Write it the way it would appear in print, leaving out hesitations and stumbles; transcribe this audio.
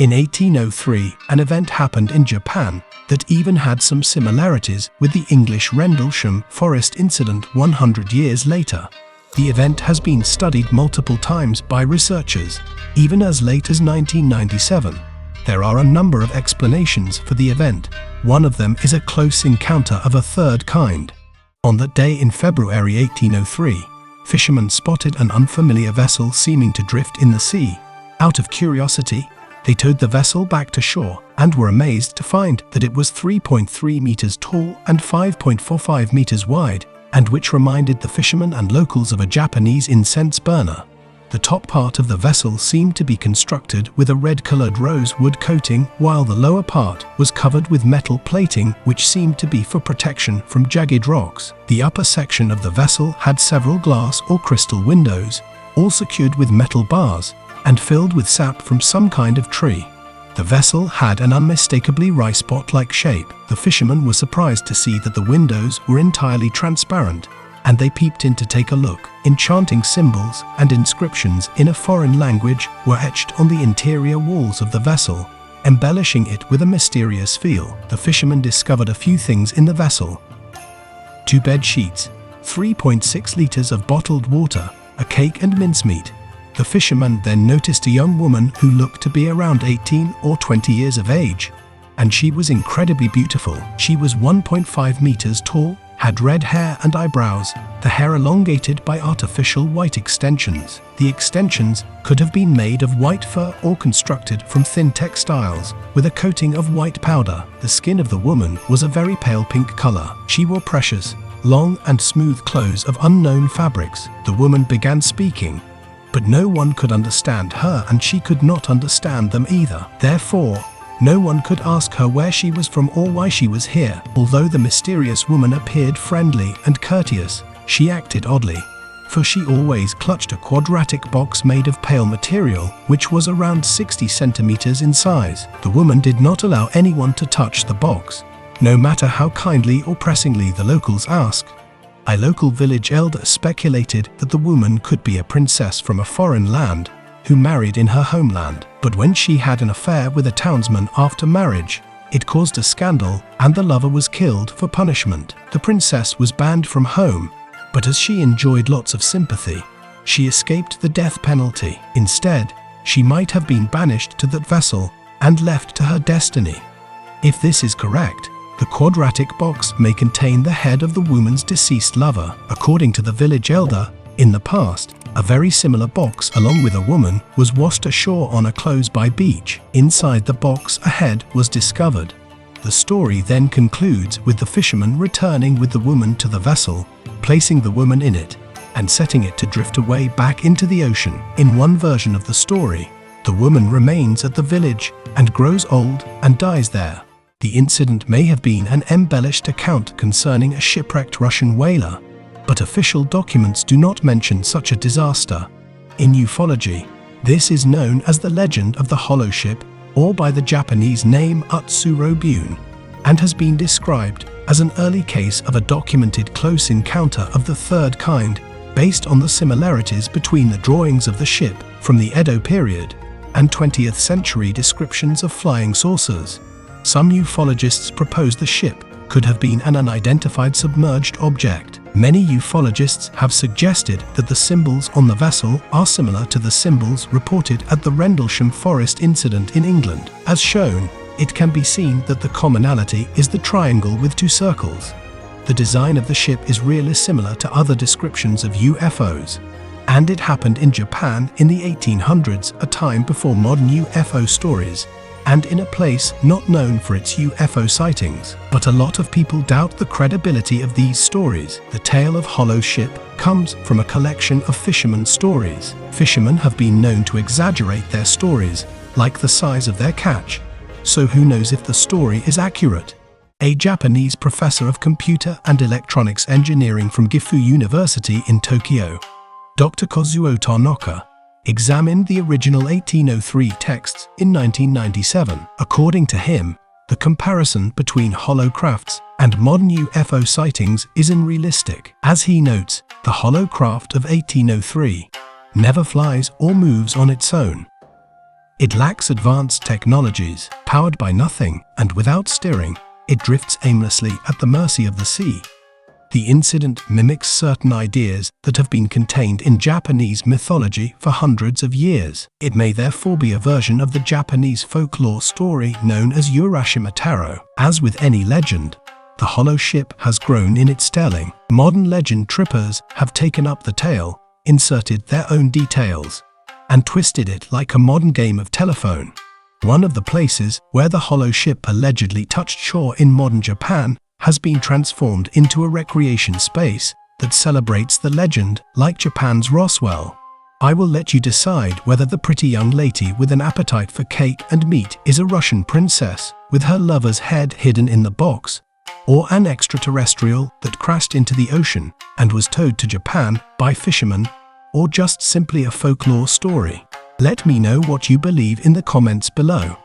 In 1803, an event happened in Japan that even had some similarities with the English Rendlesham Forest incident 100 years later. The event has been studied multiple times by researchers, even as late as 1997. There are a number of explanations for the event. One of them is a close encounter of a third kind. On that day in February 1803, fishermen spotted an unfamiliar vessel seeming to drift in the sea. Out of curiosity, they towed the vessel back to shore and were amazed to find that it was 3.3 meters tall and 5.45 meters wide, and which reminded the fishermen and locals of a Japanese incense burner. The top part of the vessel seemed to be constructed with a red-colored rosewood coating, while the lower part was covered with metal plating which seemed to be for protection from jagged rocks. The upper section of the vessel had several glass or crystal windows, all secured with metal bars, and filled with sap from some kind of tree. The vessel had an unmistakably rice pot-like shape. The fishermen were surprised to see that the windows were entirely transparent, and they peeped in to take a look. Enchanting symbols and inscriptions in a foreign language were etched on the interior walls of the vessel, embellishing it with a mysterious feel. The fishermen discovered a few things in the vessel: 2 bed sheets, 3.6 liters of bottled water, a cake and mincemeat. The fisherman then noticed a young woman who looked to be around 18 or 20 years of age, and she was incredibly beautiful. She was 1.5 meters tall, had red hair and eyebrows, the hair elongated by artificial white extensions. The extensions could have been made of white fur or constructed from thin textiles with a coating of white powder. The skin of the woman was a very pale pink color. She wore precious, long and smooth clothes of unknown fabrics. The woman began speaking, but no one could understand her and she could not understand them either. Therefore, no one could ask her where she was from or why she was here. Although the mysterious woman appeared friendly and courteous, she acted oddly, for she always clutched a quadratic box made of pale material which was around 60 centimeters in size. The woman did not allow anyone to touch the box, no matter how kindly or pressingly the locals asked. A local village elder speculated that the woman could be a princess from a foreign land who married in her homeland. But when she had an affair with a townsman after marriage, it caused a scandal and the lover was killed for punishment. The princess was banned from home, but as she enjoyed lots of sympathy, she escaped the death penalty. Instead, she might have been banished to that vessel and left to her destiny. If this is correct, the quadratic box may contain the head of the woman's deceased lover. According to the village elder, in the past, a very similar box along with a woman was washed ashore on a close-by beach. Inside the box, a head was discovered. The story then concludes with the fisherman returning with the woman to the vessel, placing the woman in it, and setting it to drift away back into the ocean. In one version of the story, the woman remains at the village and grows old and dies there. The incident may have been an embellished account concerning a shipwrecked Russian whaler, but official documents do not mention such a disaster. In ufology, this is known as the legend of the hollow ship, or by the Japanese name Utsuro-bune, and has been described as an early case of a documented close encounter of the third kind, based on the similarities between the drawings of the ship from the Edo period and 20th century descriptions of flying saucers. Some ufologists propose the ship could have been an unidentified submerged object. Many ufologists have suggested that the symbols on the vessel are similar to the symbols reported at the Rendlesham Forest incident in England. As shown, it can be seen that the commonality is the triangle with 2 circles. The design of the ship is really similar to other descriptions of UFOs, and it happened in Japan in the 1800s, a time before modern UFO stories, and in a place not known for its UFO sightings. But a lot of people doubt the credibility of these stories. The tale of hollow ship comes from a collection of fishermen stories. Fishermen have been known to exaggerate their stories, like the size of their catch. So who knows if the story is accurate? A Japanese professor of computer and electronics engineering from Gifu University in Tokyo, Dr. Kazuo Tanaka, examined the original 1803 texts in 1997. According to him, the comparison between hollow crafts and modern UFO sightings is unrealistic. As he notes, the hollow craft of 1803 never flies or moves on its own. It lacks advanced technologies, powered by nothing, and without steering, it drifts aimlessly at the mercy of the sea. The incident mimics certain ideas that have been contained in Japanese mythology for hundreds of years. It may therefore be a version of the Japanese folklore story known as Urashima Taro. As with any legend, the hollow ship has grown in its telling. Modern legend trippers have taken up the tale, inserted their own details, and twisted it like a modern game of telephone. One of the places where the hollow ship allegedly touched shore in modern Japan has been transformed into a recreation space that celebrates the legend like Japan's Roswell. I will let you decide whether the pretty young lady with an appetite for cake and meat is a Russian princess with her lover's head hidden in the box, or an extraterrestrial that crashed into the ocean and was towed to Japan by fishermen, or just simply a folklore story. Let me know what you believe in the comments below.